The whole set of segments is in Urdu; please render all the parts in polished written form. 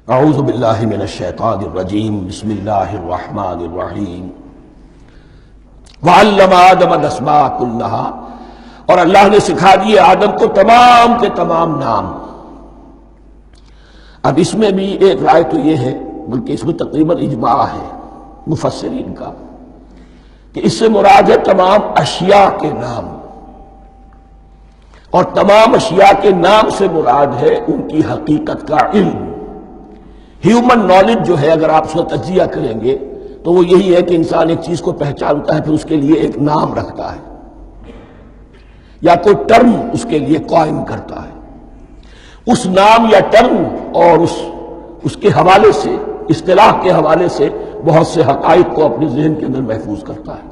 اعوذ باللہ من الشیطان الرجیم بسم اللہ الرحمن الرحیم وعلم آدم الاسماء کلہا، اور اللہ نے سکھا دیے آدم کو تمام کے تمام نام۔ اب اس میں بھی ایک رائے تو یہ ہے، بلکہ اس میں تقریباً اجماع ہے مفسرین کا، کہ اس سے مراد ہے تمام اشیاء کے نام، اور تمام اشیاء کے نام سے مراد ہے ان کی حقیقت کا علم۔ ہیومن نالج جو ہے، اگر آپ اس کا تجزیہ کریں گے تو وہ یہی ہے کہ انسان ایک چیز کو پہچانتا ہے، پھر اس کے لیے ایک نام رکھتا ہے یا کوئی ٹرم اس کے لیے قائم کرتا ہے۔ اس نام یا ٹرم اور اس کے حوالے سے، اصطلاح کے حوالے سے بہت سے حقائق کو اپنے ذہن کے اندر محفوظ کرتا ہے۔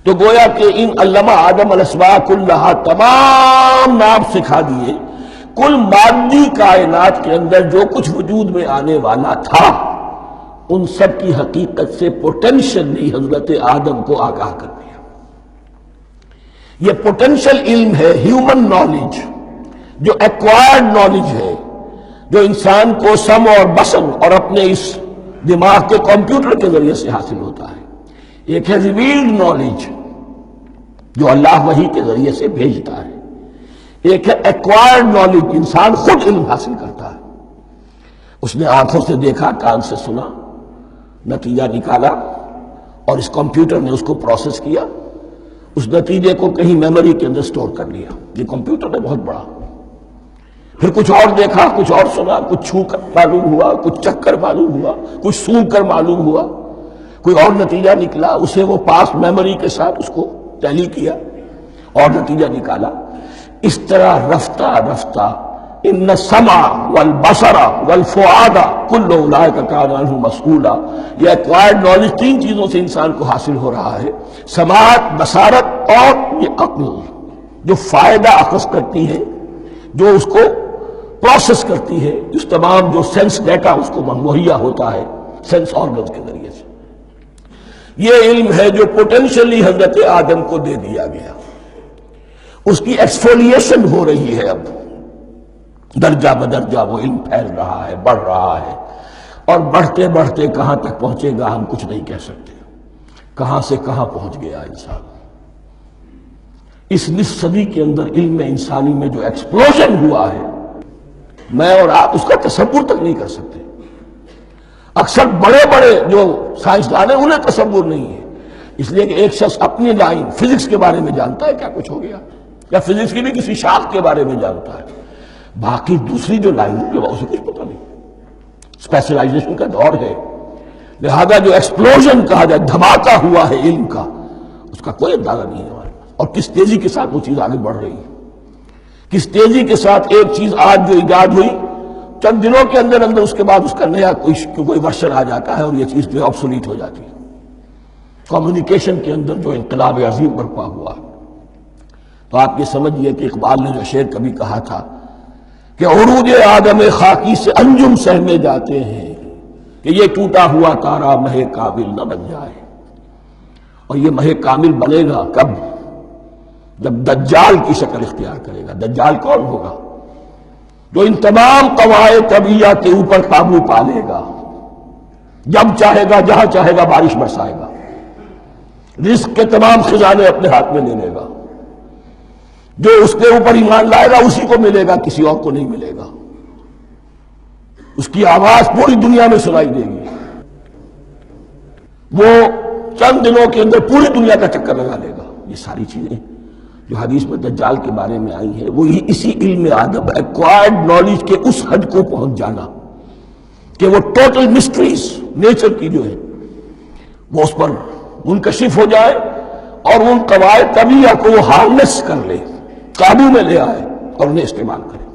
تو گویا کہ ان علمہ آدم الاسماء کلہا، تمام نام سکھا دیے کل مادی کائنات کے اندر جو کچھ وجود میں آنے والا تھا، ان سب کی حقیقت سے پوٹینشلی حضرت آدم کو آگاہ کر دیا۔ یہ پوٹینشل علم ہے، ہیومن نالج، جو ایکوائرڈ نالج ہے، جو انسان کو سم اور بسم اور اپنے اس دماغ کے کمپیوٹر کے ذریعے سے حاصل ہوتا ہے۔ ایک ہے ریویلڈ نالج، جو اللہ وحی کے ذریعے سے بھیجتا ہے۔ ایک ہے ایکوائرڈ نالج، انسان خود علم حاصل کرتا ہے۔ اس نے آنکھوں سے دیکھا، کان سے سنا، نتیجہ نکالا، اور اس کمپیوٹر نے اس کو پروسیس کیا، اس نتیجے کو کہیں میموری کے اندر سٹور کر لیا۔ یہ کمپیوٹر ہے بہت بڑا۔ پھر کچھ اور دیکھا، کچھ اور سنا، کچھ چھو کر معلوم ہوا، کچھ چکھ کر معلوم ہوا، کچھ سونگھ کر معلوم ہوا، کوئی اور نتیجہ نکلا، اسے وہ پاس میموری کے ساتھ اس کو ٹیلی کیا اور نتیجہ نکالا۔ اس طرح رفتہ رفتہ ان السمع والبصر والفؤاد کل اولئک کان عنہ مسئولا، یہ ایکوائرڈ نالج تین چیزوں سے انسان کو حاصل ہو رہا ہے، سماعت، بصارت اور یہ عقل، جو فائدہ اخذ کرتی ہے، جو اس کو پروسیس کرتی ہے، اس تمام جو سینس ڈیٹا اس کو مہیا ہوتا ہے سینس آرگنز کے ذریعے سے۔ یہ علم ہے جو پوٹینشلی حضرت آدم کو دے دیا گیا۔ اس کی ایکسفولیشن ہو رہی ہے، اب درجہ بدرجہ وہ علم پھیل رہا ہے، بڑھ رہا ہے، اور بڑھتے بڑھتے کہاں تک پہنچے گا ہم کچھ نہیں کہہ سکتے۔ کہاں سے کہاں پہنچ گیا انسان۔ اس نصف صدی کے اندر علم انسانی میں جو ایکسپلوژن ہوا ہے، میں اور آپ اس کا تصور تک نہیں کر سکتے۔ اکثر بڑے بڑے جو سائنسدان ہیں انہیں تصور نہیں ہے، اس لیے کہ ایک شخص اپنی لائن فزکس کے بارے میں جانتا ہے کیا کچھ ہو گیا، یا فزکس کی بھی کسی شاخ کے بارے میں جانتا ہے، باقی دوسری جو لائن ہے اسے کچھ پتہ نہیں۔ اسپیشلائزیشن کا دور ہے، لہذا جو ایکسپلوژن کہا جائے، دھماکہ ہوا ہے علم کا، اس کا کوئی اندازہ نہیں ہے ہمارے پاس، اور کس تیزی کے ساتھ وہ چیز آگے بڑھ رہی ہے، کس تیزی کے ساتھ ایک چیز آج جو ایجاد ہوئی چند دنوں کے اندر اندر اس کے بعد اس کا نیا کوئی ورژن آ جاتا ہے اور یہ چیز جو ہے آبسولیٹ ہو جاتی ہے۔ کمیونیکیشن کے اندر جو انقلاب عظیم برپا ہوا، تو آپ یہ سمجھیے کہ اقبال نے جو شعر کبھی کہا تھا کہ عروج آدم خاکی سے انجم سہمے جاتے ہیں، کہ یہ ٹوٹا ہوا تارا مہ کامل نہ بن جائے۔ اور یہ مہ کامل بنے گا کب؟ جب دجال کی شکل اختیار کرے گا۔ دجال کون ہوگا؟ جو ان تمام قواعد طبیعہ کے اوپر قابو پا لے گا، جب چاہے گا جہاں چاہے گا بارش برسائے گا، رزق کے تمام خزانے اپنے ہاتھ میں لے لے گا، جو اس کے اوپر ایمان لائے گا اسی کو ملے گا، کسی اور کو نہیں ملے گا، اس کی آواز پوری دنیا میں سنائی دے گی، وہ چند دنوں کے اندر پوری دنیا کا چکر لگا لے گا۔ یہ ساری چیزیں جو حدیث میں دجال کے بارے میں آئی ہیں، وہی اسی علم آدم، ایکوائرڈ نالج کے اس حد کو پہنچ جانا کہ وہ ٹوٹل مسٹریز نیچر کی جو ہے وہ اس پر منکشف ہو جائے، اور ان قواعد طبیعہ کو وہ ہارنس کر لے، قابو میں لے آئے اور انہیں استعمال کرے۔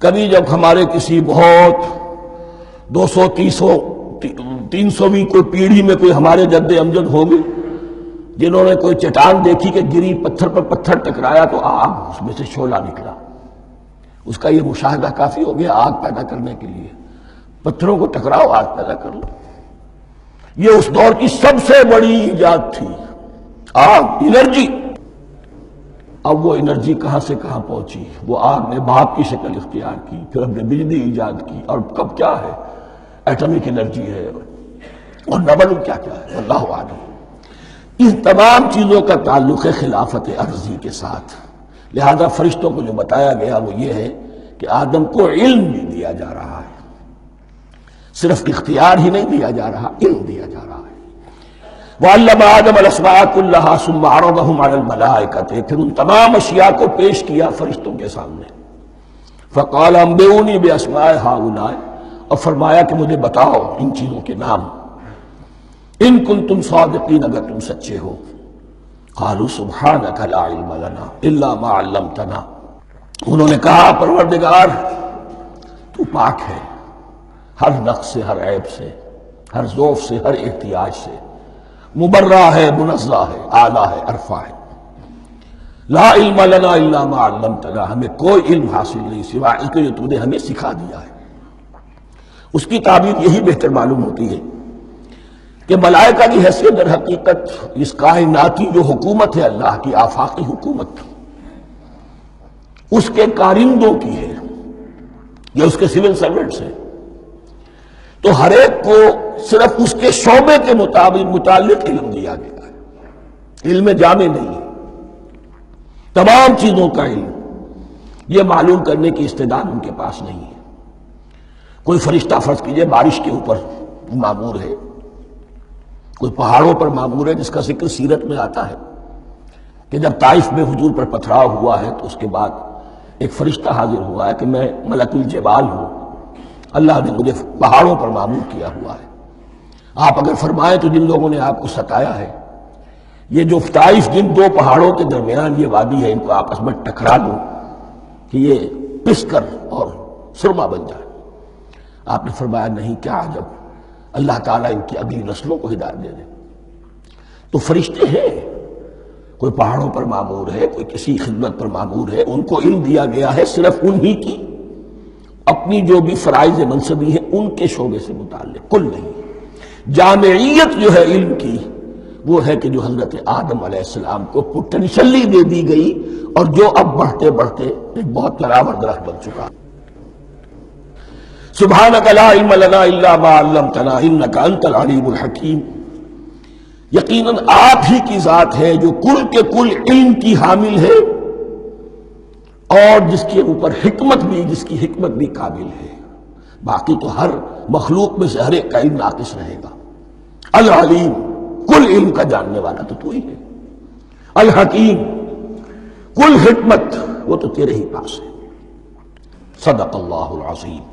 کبھی جب ہمارے کسی بہت 200-300ویں کوئی پیڑھی میں کوئی ہمارے جد امجد ہوں گے جنہوں نے کوئی چٹان دیکھی کہ گری، پتھر پر پتھر ٹکرایا تو آگ اس میں سے شعلہ نکلا، اس کا یہ مشاہدہ کافی ہو گیا آگ پیدا کرنے کے لیے۔ پتھروں کو ٹکراؤ، آگ پیدا کر لو۔ یہ اس دور کی سب سے بڑی ایجاد تھی، آگ، انرجی۔ اب وہ انرجی کہاں سے کہاں پہنچی، وہ آگ نے باپ کی شکل اختیار کی، پھر ہم نے بجلی ایجاد کی، اور کب کیا ہے، ایٹمک انرجی ہے، اور نہ معلوم کیا کیا ہے، اللہ عالم۔ ان تمام چیزوں کا تعلق ہے خلافت عرضی کے ساتھ، لہذا فرشتوں کو جو بتایا گیا وہ یہ ہے کہ آدم کو علم بھی دیا جا رہا ہے، صرف اختیار ہی نہیں دیا جا رہا، علم دیا جا رہا ہے۔ وَعَلَّمَ آدَمَ الْأَسْمَاءَ كُلَّهَا ثُمَّ عَرَضَهُمْ عَلَى الْمَلَائِكَةِ، پھر ان تمام اشیاء کو پیش کیا فرشتوں کے سامنے۔ فَقَالَ أَنبِئُونِي بِأَسْمَاءِ هَؤُلَاءِ، اور فرمایا کہ مجھے بتاؤ ان چیزوں کے نام، ان کنتم صادقین، اگر تم سچے ہو۔ قالوا سبحانك لا علم لنا الا ما علمتنا، انہوں نے کہا پروردگار تو پاک ہے ہر نقص سے، ہر عیب سے، ہر ضعف سے، ہر احتیاج سے، مبرہ ہے، منزہ ہے، اعلیٰ ہے، عرفہ ہے۔ لا علم لنا الا ما علمتنا، ہمیں کوئی علم حاصل نہیں سوائے اس کے جو تو نے ہمیں سکھا دیا ہے۔ اس کی تعبیر یہی بہتر معلوم ہوتی ہے کہ ملائکہ کی حیثیت در حقیقت اس کائناتی جو حکومت ہے اللہ کی، آفاقی حکومت، اس کے کارندوں کی ہے، یہ اس کے سول سرونٹس ہیں، تو ہر ایک کو صرف اس کے شعبے کے متعلق علم دیا گیا ہے، علم جامع نہیں ہے، تمام چیزوں کا علم یہ معلوم کرنے کی استعداد ان کے پاس نہیں ہے۔ کوئی فرشتہ فرض کیجئے بارش کے اوپر مامور ہے، کوئی پہاڑوں پر مامور ہے، جس کا ذکر سیرت میں آتا ہے کہ جب طائف میں حضور پر پتھراؤ ہوا ہے تو اس کے بعد ایک فرشتہ حاضر ہوا ہے کہ میں ملک الجبال ہوں، اللہ نے مجھے پہاڑوں پر مامور کیا ہوا ہے، آپ اگر فرمائیں تو جن لوگوں نے آپ کو ستایا ہے، یہ جو طائف جن دو پہاڑوں کے درمیان یہ وادی ہے، ان کو آپس میں ٹکرا دو کہ یہ پس کر اور سرما بن جائے۔ آپ نے فرمایا نہیں، کیا عجب، اللہ تعالیٰ ان کی اگلی نسلوں کو ہدایت دے دے۔ تو فرشتے ہیں، کوئی پہاڑوں پر مامور ہے، کوئی کسی خدمت پر مامور ہے، ان کو علم دیا گیا ہے صرف انہی کی اپنی جو بھی فرائض منصبی ہیں ان کے شعبے سے متعلق، کل نہیں۔ جامعیت جو ہے علم کی وہ ہے کہ جو حضرت آدم علیہ السلام کو پوٹینشلی دے دی گئی، اور جو اب بڑھتے بڑھتے ایک بہت پیراور درخت بن چکا۔ سبحانک لا علم لنا الا ما علمتنا انک انت العلیم الحکیم، یقیناً آپ ہی کی ذات ہے جو کل کے کل علم کی حامل ہے، اور جس کے اوپر حکمت بھی، جس کی حکمت بھی قابل ہے، باقی تو ہر مخلوق میں سے ہر ایک کا علم ناقص رہے گا۔ العلیم، کل علم کا جاننے والا تو ہی ہے، الحکیم، کل حکمت وہ تو تیرے ہی پاس ہے۔ صدق اللہ العظیم۔